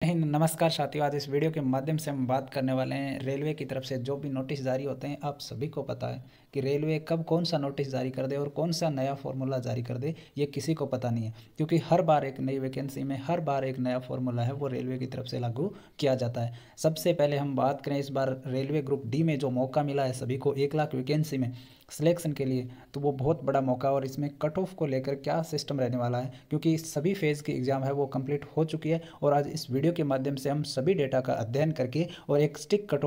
हिंद। नमस्कार साथियों, आज इस वीडियो के माध्यम से हम बात करने वाले हैं रेलवे की तरफ से जो भी नोटिस जारी होते हैं। आप सभी को पता है कि रेलवे कब कौन सा नोटिस जारी कर दे और कौन सा नया फॉर्मूला जारी कर दे, ये किसी को पता नहीं है, क्योंकि हर बार एक नई वैकेंसी में हर बार एक नया फॉर्मूला है वो रेलवे की तरफ से लागू किया जाता है। सबसे पहले हम बात करें इस बार रेलवे ग्रुप डी में जो मौका मिला है सभी को 1 लाख वैकेंसी में सिलेक्शन के लिए, तो वो बहुत बड़ा मौका। और इसमें कट ऑफ को लेकर क्या सिस्टम रहने वाला है, क्योंकि सभी फेज़ की एग्ज़ाम है वो कंप्लीट हो चुकी है। और आज इस वीडियो के माध्यम से हम सभी डेटा का अध्ययन करके और एक स्टिक कट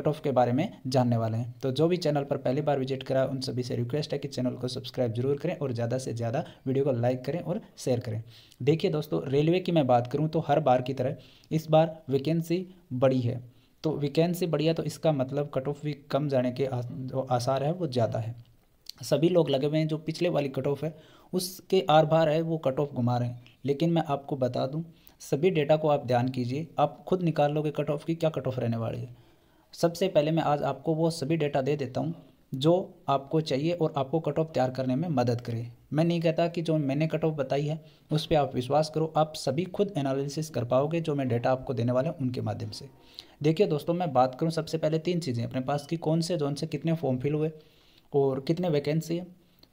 ऑफ के बारे में जानने वाले हैं। तो जो भी चैनल पर पहली बार विजिट करा उन सभी से रिक्वेस्ट है कि चैनल को सब्सक्राइब जरूर करें और ज़्यादा से ज़्यादा वीडियो को लाइक करें और शेयर करें। देखिए दोस्तों, रेलवे की मैं बात करूँ तो हर बार की तरह इस बार वैकेंसी बढ़ी है। तो वैकेंसी बढ़ी है तो इसका मतलब कट ऑफ भी कम जाने के जो आसार है वो ज़्यादा है। सभी लोग लगे हुए हैं जो पिछले वाली कट ऑफ है उसके आर पार है वो कट ऑफ घुमा रहे हैं। लेकिन मैं आपको बता दूं, सभी डेटा को आप ध्यान कीजिए, आप खुद निकाल लोगे कट ऑफ की क्या कट ऑफ रहने वाली है। सबसे पहले मैं आज आपको वो सभी डेटा दे देता हूँ जो आपको चाहिए और आपको कट ऑफ तैयार करने में मदद करे। मैं नहीं कहता कि जो मैंने कट ऑफ बताई है उस पर आप विश्वास करो, आप सभी खुद एनालिसिस कर पाओगे जो मैं डेटा आपको देने वाला हूँ उनके माध्यम से। देखिए दोस्तों, मैं बात करूँ सबसे पहले 3 चीज़ें अपने पास कि कौन से जोन से कितने फॉर्म फिल हुए और कितने वैकेंसी है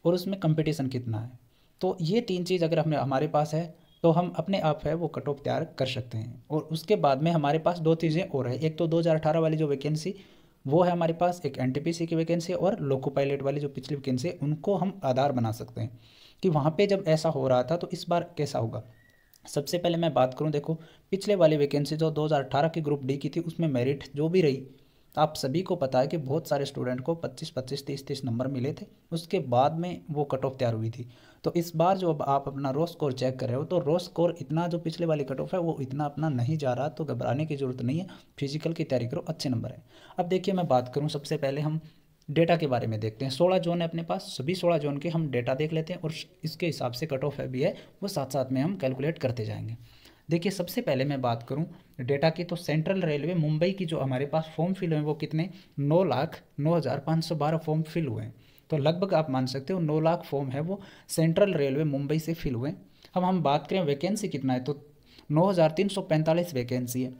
और उसमें कंपटीशन कितना है। तो ये 3 चीज़ अगर हमारे पास है तो हम अपने आप है वो कट ऑफ तैयार कर सकते हैं। और उसके बाद में हमारे पास 2 चीज़ें और है। एक तो 2018 वाली जो वैकेंसी वो है हमारे पास, एक एनटीपीसी की वैकेंसी और लोको पायलट वाली जो पिछली वैकेंसी है, उनको हम आधार बना सकते हैं कि वहाँ पे जब ऐसा हो रहा था तो इस बार कैसा होगा। सबसे पहले मैं बात करूं, देखो पिछले वाली वैकेंसी जो 2018 की ग्रुप डी की थी उसमें मेरिट जो भी रही, आप सभी को पता है कि बहुत सारे स्टूडेंट को 25-25 30-30 नंबर मिले थे। उसके बाद में वो कट ऑफ तैयार हुई थी। तो इस बार जो अब आप अपना रो स्कोर चेक कर रहे हो तो रो स्कोर इतना जो पिछले वाली कट ऑफ है वो इतना अपना नहीं जा रहा, तो घबराने की ज़रूरत नहीं है। फिजिकल की तैयारी करो, अच्छे नंबर है। अब देखिए मैं बात करूँ, सबसे पहले हम डेटा के बारे में देखते हैं। 16 जोन है अपने पास, सभी 16 जोन के हम डेटा देख लेते हैं और इसके हिसाब से कट ऑफ है भी है वो साथ साथ में हम कैलकुलेट करते जाएंगे। देखिए सबसे पहले मैं बात करूं डेटा की, तो सेंट्रल रेलवे मुंबई की जो हमारे पास फॉर्म फिल हुए वो कितने, 9,09,512 फॉर्म फिल हुए हैं। तो लगभग आप मान सकते हो 9 लाख फॉर्म है वो सेंट्रल रेलवे मुंबई से फिल हुए। अब हम बात करें वैकेंसी कितना है, तो 9,345 वैकेंसी है।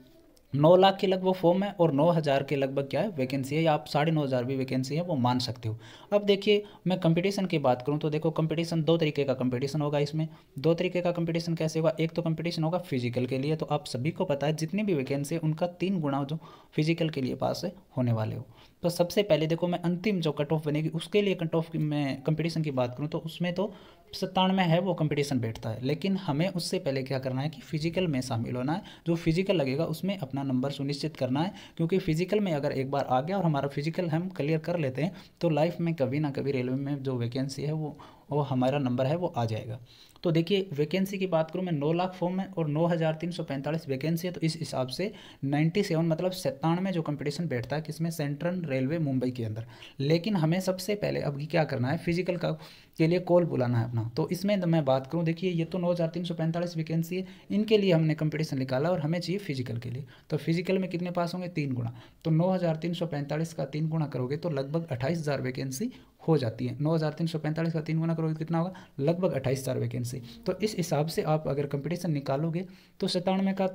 9 लाख के लगभग फॉर्म है और 9,000 के लगभग क्या है वैकेंसी है, या आप 9,500 भी वैकेंसी है वो मान सकते हो। अब देखिए मैं कंपटीशन की बात करूं तो देखो कंपटीशन 2 तरीके का कंपटीशन होगा। इसमें 2 तरीके का कंपटीशन कैसे होगा, एक तो कंपटीशन होगा फिजिकल के लिए, तो आप सभी को पता है जितनी भी वैकेंसी है उनका 3 गुना जो फिजिकल के लिए पास है होने वाले हो। तो सबसे पहले देखो मैं अंतिम जो कट ऑफ बनेगी उसके लिए कट ऑफ की मैं कंपटीशन की बात करूँ तो उसमें तो 97 है वो कंपटीशन बैठता है। लेकिन हमें उससे पहले क्या करना है कि फिजिकल में शामिल होना है। जो फिजिकल लगेगा उसमें अपना नंबर सुनिश्चित करना है, क्योंकि फिजिकल में अगर एक बार आ गया और हमारा फिजिकल हम क्लियर कर लेते हैं तो लाइफ में कभी ना कभी रेलवे में जो वैकेंसी है वो हमारा नंबर है वो आ जाएगा। तो देखिए वैकेंसी की बात करूँ मैं, 9 लाख फॉर्म है और 9,345 वैकेंसी है, तो इस हिसाब से 97 मतलब 97 जो कंपटीशन बैठता है किसमें, सेंट्रल रेलवे मुंबई के अंदर। लेकिन हमें सबसे पहले अब क्या करना है, फिजिकल का के लिए कॉल बुलाना है अपना। तो इसमें मैं बात करूं, देखिए ये तो 9,345 वैकेंसी है, इनके लिए हमने कंपटीशन निकाला और हमें चाहिए फिजिकल के लिए। तो फिजिकल में कितने पास होंगे, 3 गुना। तो 9,345 का 3 गुना करोगे तो लगभग 28,000 वैकेंसी हो जाती है। 9,345 का 3 गुना करोगे कितना होगा, लगभग 28,000 वैकेंसी। तो इस हिसाब से आप अगर कंपटीशन निकालोगे तो 97 का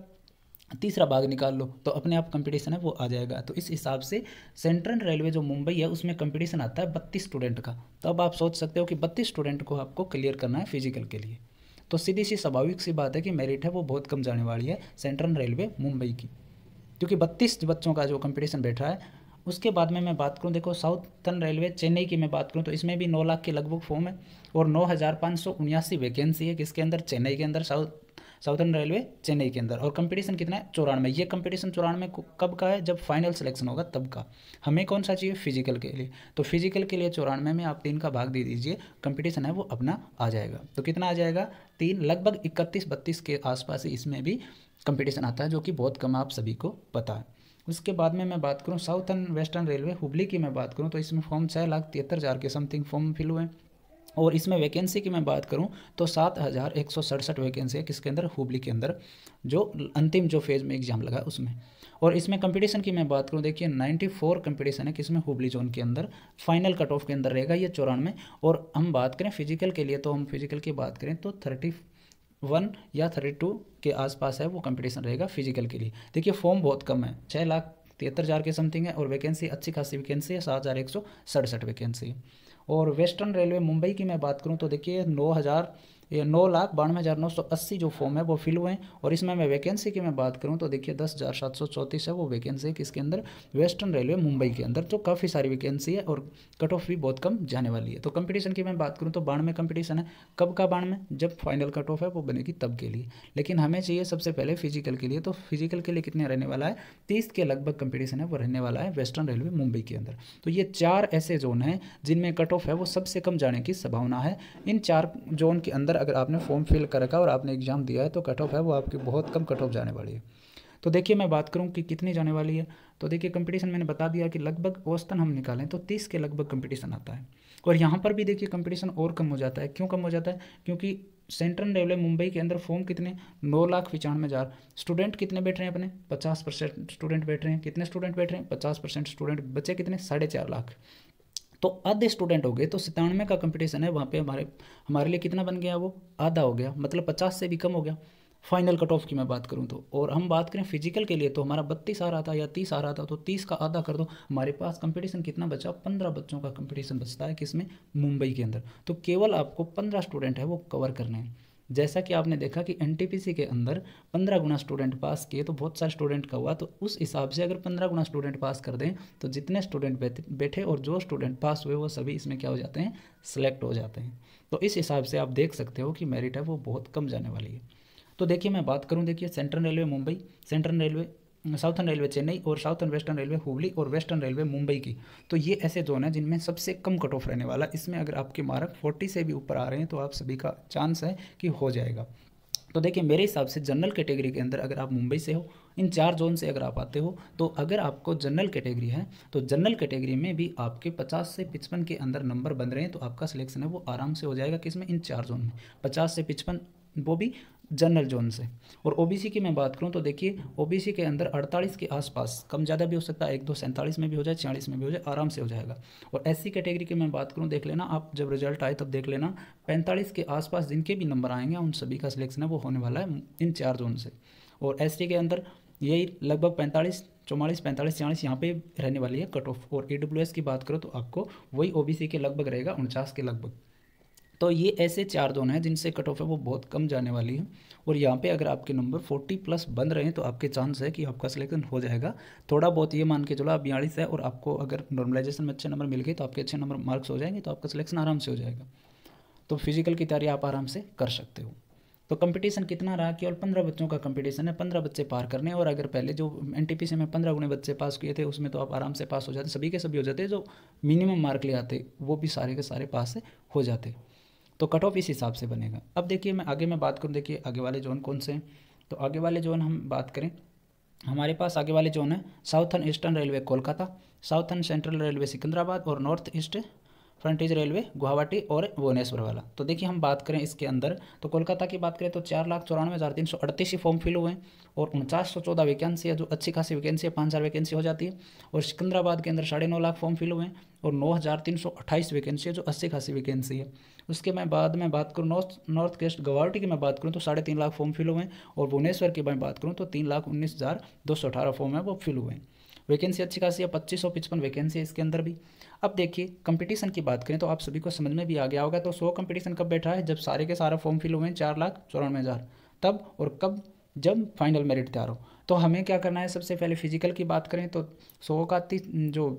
तीसरा भाग निकाल लो तो अपने आप कंपटीशन है वो आ जाएगा। तो इस हिसाब से सेंट्रल रेलवे जो मुंबई है उसमें कंपटीशन आता है 32 स्टूडेंट का। तो अब आप सोच सकते हो कि 32 स्टूडेंट को आपको क्लियर करना है फिजिकल के लिए। तो सीधी सी स्वाभाविक सी बात है कि मेरिट है वो बहुत कम जाने वाली है सेंट्रल रेलवे मुंबई की, क्योंकि 32 बच्चों का जो कंपटीशन बैठ रहा है। उसके बाद में मैं बात करूं, देखो साउथर्न रेलवे चेन्नई की मैं बात करूं तो इसमें भी 9 लाख के लगभग फॉर्म है और 9,579 वैकेंसी है किसके अंदर, चेन्नई के अंदर, साउथर्न रेलवे चेन्नई के अंदर। और कंपटीशन कितना है, 94। ये कंपटीशन 94 कब का है, जब फाइनल सिलेक्शन होगा तब का। हमें कौन सा चाहिए, फिजिकल के लिए। तो फिजिकल के लिए 94 में आप 3 का भाग दे दीजिए, कंपटीशन है वो अपना आ जाएगा। तो कितना आ जाएगा, 3, लगभग 31-32 के आसपास ही इसमें भी कंपटीशन आता है, जो कि बहुत कम आप सभी को पता है। उसके बाद में मैं बात करूं साउथर्न वेस्टर्न रेलवे हुबली की मैं बात करूं तो इसमें फॉर्म 6,73,000 के समथिंग फॉर्म फिल हुए हैं। और इसमें वैकेंसी की मैं बात करूं तो 7,167 वैकेंसी है किसके अंदर, हुबली के अंदर, जो अंतिम जो फेज़ में एग्जाम लगा उसमें। और इसमें कंपटीशन की मैं बात करूं, देखिए 94 कंपटीशन है किसमें, हुबली जोन के अंदर। फाइनल कट ऑफ के अंदर रहेगा ये 94। और हम बात करें फिजिकल के लिए, तो हम फिजिकल की बात करें तो 31 या 32 के आसपास है वो कंपटीशन रहेगा फिजिकल के लिए। देखिए फॉर्म बहुत कम है, 6,73,000 के समथिंग है, और वैकेंसी अच्छी खासी वैकेंसी है, 7,167 वैकेंसी है। और वेस्टर्न रेलवे मुंबई की मैं बात करूं तो देखिए 9,92,980 जो फॉर्म है वो फिल हुए हैं। और इसमें मैं वैकेंसी की मैं बात करूं तो देखिए 10,734 है वो वैकेंसी है किसके अंदर, वेस्टर्न रेलवे मुंबई के अंदर, जो काफ़ी सारी वैकेंसी है और कट ऑफ भी बहुत कम जाने वाली है। तो कंपटीशन की मैं बात करूँ तो 92 कंपटीशन है। कब का 92? जब फाइनल कट ऑफ है वो बनेगी तब के लिए। लेकिन हमें चाहिए सबसे पहले फिजिकल के लिए, तो फिजिकल के लिए कितने रहने वाला है, 30 के लगभग कंपटीशन है वो रहने वाला है वेस्टर्न रेलवे मुंबई के अंदर। तो ये 4 ऐसे जोन हैं जिनमें कट ऑफ है वो सबसे कम जाने की संभावना है। इन 4 जोन के अंदर अगर आपने फॉर्म फिल कर रखा और आपने एग्जाम दिया है तो कट ऑफ है वो आपकी बहुत कम कट ऑफ जाने वाली है। तो देखिए मैं बात करूं कि कितनी जाने वाली है, तो देखिए कंपटीशन मैंने बता दिया कि लगभग औसतन हम निकालें तो 30 के लगभग कंपटीशन आता है। और यहाँ पर भी देखिए कंपटीशन और कम हो जाता है। क्यों कम हो जाता है? क्योंकि सेंट्रल रेलवे मुंबई के अंदर फॉर्म कितने, 9,95,000। स्टूडेंट कितने बैठ रहे हैं अपने, 50% स्टूडेंट बैठ रहे हैं। कितने स्टूडेंट बैठ रहे हैं, 50% स्टूडेंट, बचे कितने, 4.5 लाख। तो आधे स्टूडेंट हो गए, तो 97 का कंपटीशन है वहाँ पे हमारे लिए कितना बन गया, वो आधा हो गया, मतलब 50 से भी कम हो गया फाइनल कट ऑफ की मैं बात करूँ तो। और हम बात करें फिजिकल के लिए तो हमारा 32 आ रहा था या 30 आ रहा था, तो 30 का आधा कर दो, हमारे पास कंपटीशन कितना बचा, 15 बच्चों का कंपटीशन बचता है किसमें, मुंबई के अंदर। तो केवल आपको 15 स्टूडेंट है वो कवर करने हैं। जैसा कि आपने देखा कि एनटीपीसी के अंदर 15 गुना स्टूडेंट पास किए तो बहुत सारे स्टूडेंट का हुआ, तो उस हिसाब से अगर 15 गुना स्टूडेंट पास कर दें तो जितने स्टूडेंट बैठे और जो स्टूडेंट पास हुए वो सभी इसमें क्या हो जाते हैं, सेलेक्ट हो जाते हैं। तो इस हिसाब से आप देख सकते हो कि मेरिट है वो बहुत कम जाने वाली है। तो देखिए मैं बात करूं, देखिए central railway Mumbai, central railway, southern railway Chennai और साउथर्न वेस्टर्न रेलवे हुबली और वेस्टर्न रेलवे मुंबई की, तो ये ऐसे जोन है जिनमें सबसे कम कट ऑफ रहने वाला। इसमें अगर आपके मार्क 40 से भी ऊपर आ रहे हैं तो आप सभी का चांस है कि हो जाएगा। तो देखिए मेरे हिसाब से जनरल कैटेगरी के अंदर अगर आप मुंबई से हो, इन 4 जोन से अगर आप आते हो, तो अगर आपको जनरल कैटेगरी है तो जनरल कैटेगरी में भी आपके 50 से 55 के अंदर नंबर बन रहे हैं तो आपका सिलेक्शन है वो आराम से हो जाएगा। किसमें, इन 4 जोन में, 50 से 55, वो भी जनरल जोन से। और ओबीसी की मैं बात करूं तो देखिए ओबीसी के अंदर 48 के आसपास, कम ज़्यादा भी हो सकता है, 1-2 47 में भी हो जाए, 46 में भी हो जाए, आराम से हो जाएगा। और एससी कैटेगरी की मैं बात करूं, देख लेना आप जब रिजल्ट आए तब देख लेना, 45 के आसपास जिनके भी नंबर आएंगे उन सभी का सिलेक्शन है वो होने वाला है इन 4 जोन से। और एसटी के अंदर यही लगभग 45, 44, 45, 46 यहाँ पे रहने वाली है कट ऑफ। और ईडब्ल्यूएस की बात करो तो आपको वही ओबीसी के लगभग रहेगा, 49 के लगभग। तो ये ऐसे 4 जोन हैं जिनसे कट ऑफ है वो बहुत कम जाने वाली है। और यहाँ पे अगर आपके नंबर 40+ बन रहे हैं तो आपके चांस है कि आपका सिलेक्शन हो जाएगा। थोड़ा बहुत ये मान के चलो आप 42 है और आपको अगर नॉर्मलाइजेशन में अच्छे नंबर मिल गए तो आपके अच्छे नंबर मार्क्स हो जाएंगे तो आपका सिलेक्शन आराम से हो जाएगा। तो फिजिकल की तैयारी आप आराम से कर सकते हो। तो कंपटीशन कितना रहा, केवल 15 बच्चों का कंपटीशन है, 15 बच्चे पार करने। और अगर पहले जो एनटीपीसी में 15 गुने बच्चे पास किए थे उसमें तो आप आराम से पास हो जाते, सभी के सभी हो जाते, जो मिनिमम मार्क ले आते वो भी सारे के सारे पास हो जाते। तो कट ऑफ इस हिसाब से बनेगा। अब देखिए मैं बात करूँ, देखिए आगे वाले जोन कौन से हैं। तो आगे वाले जोन हम बात करें, हमारे पास आगे वाले जोन है southern eastern railway Kolkata, southern central railway Secunderabad और नॉर्थ ईस्ट फ्रंटेज रेलवे गुवाहाटी और भुवनेश्वर वाला। तो देखिए हम बात करें इसके अंदर, तो कोलकाता की बात करें तो 4,94,338 ही फॉर्म फिल हुए हैं और 4914 वैकेंसी है, जो अच्छी खासी वैकेंसी है, 5,000 वैकेंसी हो जाती है। और सिकंदराबाद के अंदर 9.5 लाख फॉर्म फिल हुए हैं और 9,328 वैकेंसी है, जो अच्छी खासी वैकेंसी है। उसके मैं बाद में बात करूँ नॉर्थ ईस्ट गुवाहाटी की मैं बात करूँ तो 3.5 लाख फॉर्म फिल हुए हैं। और भुवनेश्वर की मैं बात करूँ तो 3,19,218 फॉर्म है वो फिल हुए हैं। वैकेंसी अच्छी खासी है, 2555 वैकेंसी है इसके अंदर भी। अब देखिए कंपटीशन की बात करें तो आप सभी को समझ में भी आ गया होगा। तो 100 कंपटीशन कब बैठा है, जब सारे के सारा फॉर्म फिल हुए हैं 4,94,000 तब, और कब, जब फाइनल मेरिट तैयार हो। तो हमें क्या करना है, सबसे पहले फिजिकल की बात करें तो 100 का जो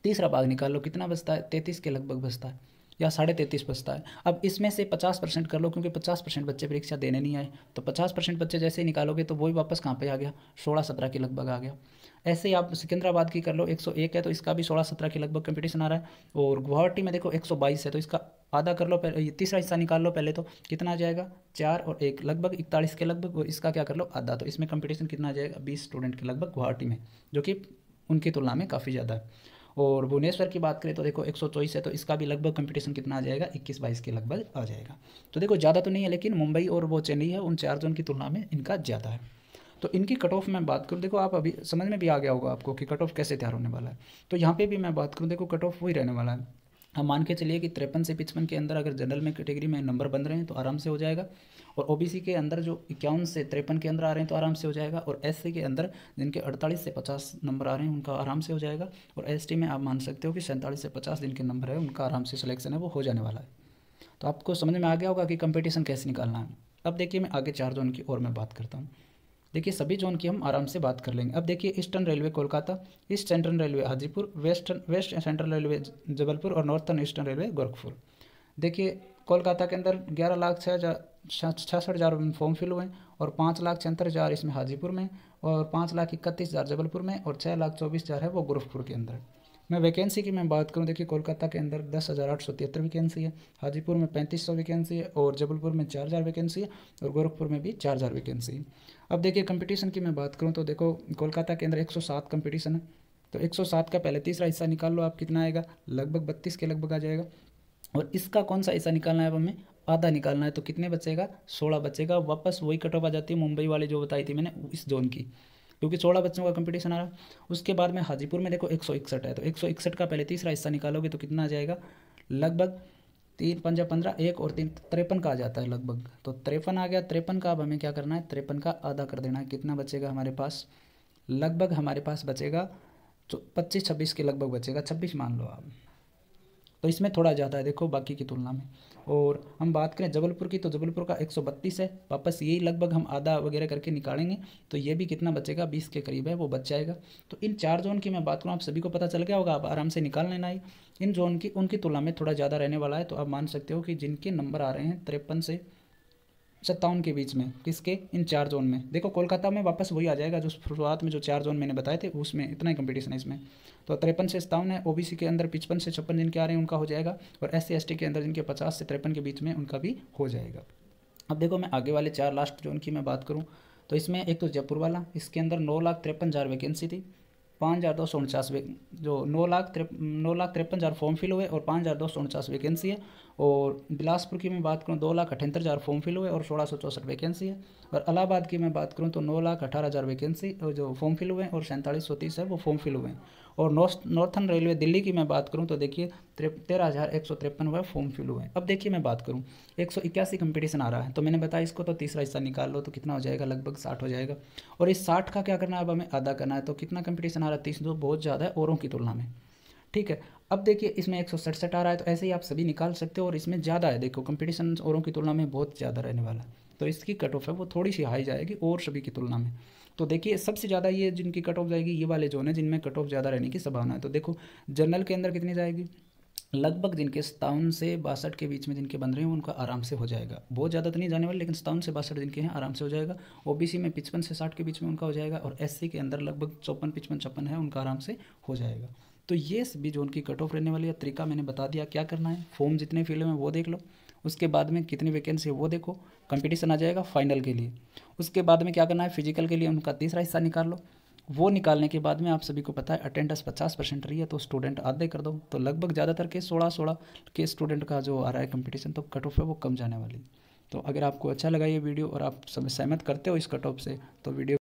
तीसरा भाग निकाल लो, कितना बचता है, 33 के लगभग बचता है या 33.5 बचता है। अब इसमें से 50% कर लो, क्योंकि 50% बच्चे परीक्षा देने नहीं आए, तो 50% बच्चे जैसे ही निकालोगे तो वही वापस कहाँ पे आ गया, 16-17 के लगभग आ गया। ऐसे ही आप सिकंदराबाद की कर लो, 101 है तो इसका भी 16-17 के लगभग कंपटीशन आ रहा है। और गुवाहाटी में देखो 122 है तो इसका आधा कर लो, पहले तीसरा हिस्सा निकाल लो पहले, तो कितना आ जाएगा, 4 और 1 लगभग 41 के लगभग। और इसका क्या कर लो, आधा, तो इसमें कंपटीशन कितना आ जाएगा, 20 स्टूडेंट के लगभग गुवाहाटी में, जो कि उनकी तुलना में काफ़ी ज़्यादा है। और भुवनेश्वर की बात करें तो देखो 124 है तो इसका भी लगभग कंपटीशन कितना आ जाएगा, 21-22 के लगभग आ जाएगा। तो देखो ज़्यादा तो नहीं है, लेकिन मुंबई और वो चेन्नई है, उन 4 जोन की तुलना में इनका ज़्यादा है। तो इनकी कट ऑफ में बात करूँ, देखो आप अभी समझ में भी आ गया होगा आपको कि कट ऑफ कैसे तैयार होने वाला है। तो यहाँ पे भी मैं बात करूँ, देखो कट ऑफ वही रहने वाला है, हम मान के चलिए कि 53 से 55 के अंदर अगर जनरल में कैटेगरी में नंबर बन रहे हैं तो आराम से हो जाएगा, और ओबीसी के अंदर जो 51 से 53 के अंदर आ रहे हैं तो आराम से हो जाएगा, और एससी के अंदर जिनके 48 से 50 नंबर आ रहे हैं उनका आराम से हो जाएगा, और एसटी में आप मान सकते हो कि 47 से 50 जिनके नंबर है उनका आराम से सिलेक्शन है वो हो जाने वाला है। तो आपको समझ में आ गया होगा कि कंपटीशन कैसे निकालना है। अब देखिए मैं आगे 4 जोन की और मैं बात करता हूँ। देखिए सभी जोन की हम आराम से बात कर लेंगे। अब देखिए eastern railway Kolkata, east central railway Hajipur, west central railway Jabalpur और नॉर्थर्न ईस्टर्न रेलवे गोरखपुर। देखिए कोलकाता के अंदर 11,66,000 फॉर्म फिल हुए और 5,76,000 इसमें हाजीपुर में, और 5,31,000 जबलपुर में, और 6,24,000 है वो गोरखपुर के अंदर। मैं वैकेंसी की मैं बात करूं, देखिए कोलकाता के अंदर 10,873 वैकेंसी है, हाजीपुर में 3,500 वैकेंसी है, और जबलपुर में 4,000 वैकेंसी है, और गोरखपुर में भी 4,000 वैकेंसी है। अब देखिए कंपटीशन की मैं बात करूं तो देखो कोलकाता के अंदर 107 कंपटीशन है, तो 107 का पहले तीसरा हिस्सा निकाल लो आप, कितना आएगा, लगभग 32 के लगभग आ जाएगा। और इसका कौन सा हिस्सा निकालना है अब हमें, आधा निकालना है, तो कितने बचेगा, 16 बचेगा। वापस वही कट ऑफ आ जाती है मुंबई वाली जो बताई थी मैंने इस जोन की, क्योंकि 16 बच्चों का कंपटीशन आ रहा है। उसके बाद में हाजीपुर में देखो 161 है, तो 161 का पहले तीसरा हिस्सा निकालोगे तो कितना आ जाएगा, लगभग 3 पंजा 15, 1 और 3 53 का आ जाता है लगभग, तो 53 आ गया। 53 का अब हमें क्या करना है, 53 का आधा कर देना है, कितना बचेगा हमारे पास, लगभग हमारे पास बचेगा 25-26 के लगभग बचेगा, 26 मान लो आप। तो इसमें थोड़ा ज़्यादा है देखो बाकी की तुलना में। और हम बात करें जबलपुर की, तो जबलपुर का 132 है, वापस यही लगभग हम आधा वगैरह करके निकालेंगे तो ये भी कितना बचेगा, 20 के करीब है वो बच जाएगा। तो इन 4 जोन की मैं बात करूँ, आप सभी को पता चल गया होगा, आप आराम से निकाल लेना ही। इन जोन की उनकी तुलना में थोड़ा ज़्यादा रहने वाला है, तो आप मान सकते हो कि जिनके नंबर आ रहे हैं 53 से 57 के बीच में, किसके, इन 4 जोन में। देखो कोलकाता में वापस वही आ जाएगा जो शुरुआत में जो 4 जोन मैंने बताए थे उसमें इतना ही कंपटीशन है इसमें। तो 53 से 57 है, ओबीसी के अंदर 55 से 56 जिनके आ रहे हैं उनका हो जाएगा, और एससी एसटी के अंदर जिनके 50 से 53 के बीच में उनका भी हो जाएगा। अब देखो मैं आगे वाले 4 लास्ट जोन की मैं बात करूँ तो इसमें एक तो जयपुर वाला, इसके अंदर 9,53,000 वैकेंसी थी, 5,249 जो 9,53,000 फॉर्म फिल हुए और 5,249 वैकेंसी है। और बिलासपुर की मैं बात करूँ 2,78,000 फॉर्म फिल हुए और 1,664 वैकेंसी है। और इलाहाबाद की मैं बात करूँ तो 9,18,000 वैकेंसी जो फॉर्म फिल हुए हैं और 4730 है वो फॉर्म फिल हुए हैं। और नॉर्थर्न रेलवे दिल्ली की मैं बात करूँ तो देखिए 13,153 हुआ फॉर्म फिल हुए हैं। अब देखिए मैं बात करूँ 181 कंपटीशन आ रहा है, तो मैंने बताया इसको तो तीसरा हिस्सा निकाल लो तो कितना हो जाएगा, लगभग 60 हो जाएगा। और इस 60 का क्या करना है, अब हमें आधा करना है, तो कितना कंपटीशन आ रहा है, 30, जो बहुत ज़्यादा है औरों की तुलना में। ठीक है, अब देखिए इसमें 167 आ रहा है, तो ऐसे ही आप सभी निकाल सकते हो। और इसमें ज़्यादा है, देखो कंपटीशन औरों की तुलना में बहुत ज़्यादा रहने वाला है, तो इसकी कट ऑफ है वो थोड़ी सी हाई जाएगी और सभी की तुलना में। तो देखिए सबसे ज़्यादा ये जिनकी कट ऑफ जाएगी ये वाले जोन है जिनमें कट ऑफ ज़्यादा रहने की संभावना है। तो देखो जनरल के अंदर कितनी जाएगी, लगभग जिनके 57 से 62 के बीच में जिनके बन रहे हैं उनका आराम से हो जाएगा, बहुत ज़्यादा तो नहीं जाने वाले, लेकिन 57 से 62 जिनके हैं आराम से हो जाएगा। ओबीसी में 55 से 60 के बीच में उनका हो जाएगा, और एससी के अंदर लगभग 54, 55, 56 है उनका आराम से हो जाएगा। तो ये सभी जो उनकी कट ऑफ रहने वाली है, तरीका मैंने बता दिया। क्या करना है, फॉर्म जितने फिल हुए हैं वो देख लो, उसके बाद में कितनी वैकेंसी है वो देखो, कंपटीशन आ जाएगा फाइनल के लिए। उसके बाद में क्या करना है, फिजिकल के लिए उनका तीसरा हिस्सा निकाल लो। वो निकालने के बाद में आप सभी को पता है अटेंडेंस 50% रही है, तो स्टूडेंट आधे कर दो, तो लगभग ज़्यादातर के 16 के स्टूडेंट का जो आ रहा है कंपटीशन, तो कट ऑफ है वो कम जाने वाली। तो अगर आपको अच्छा लगा ये वीडियो और आप सब सहमत करते हो इस कट ऑफ से, तो वीडियो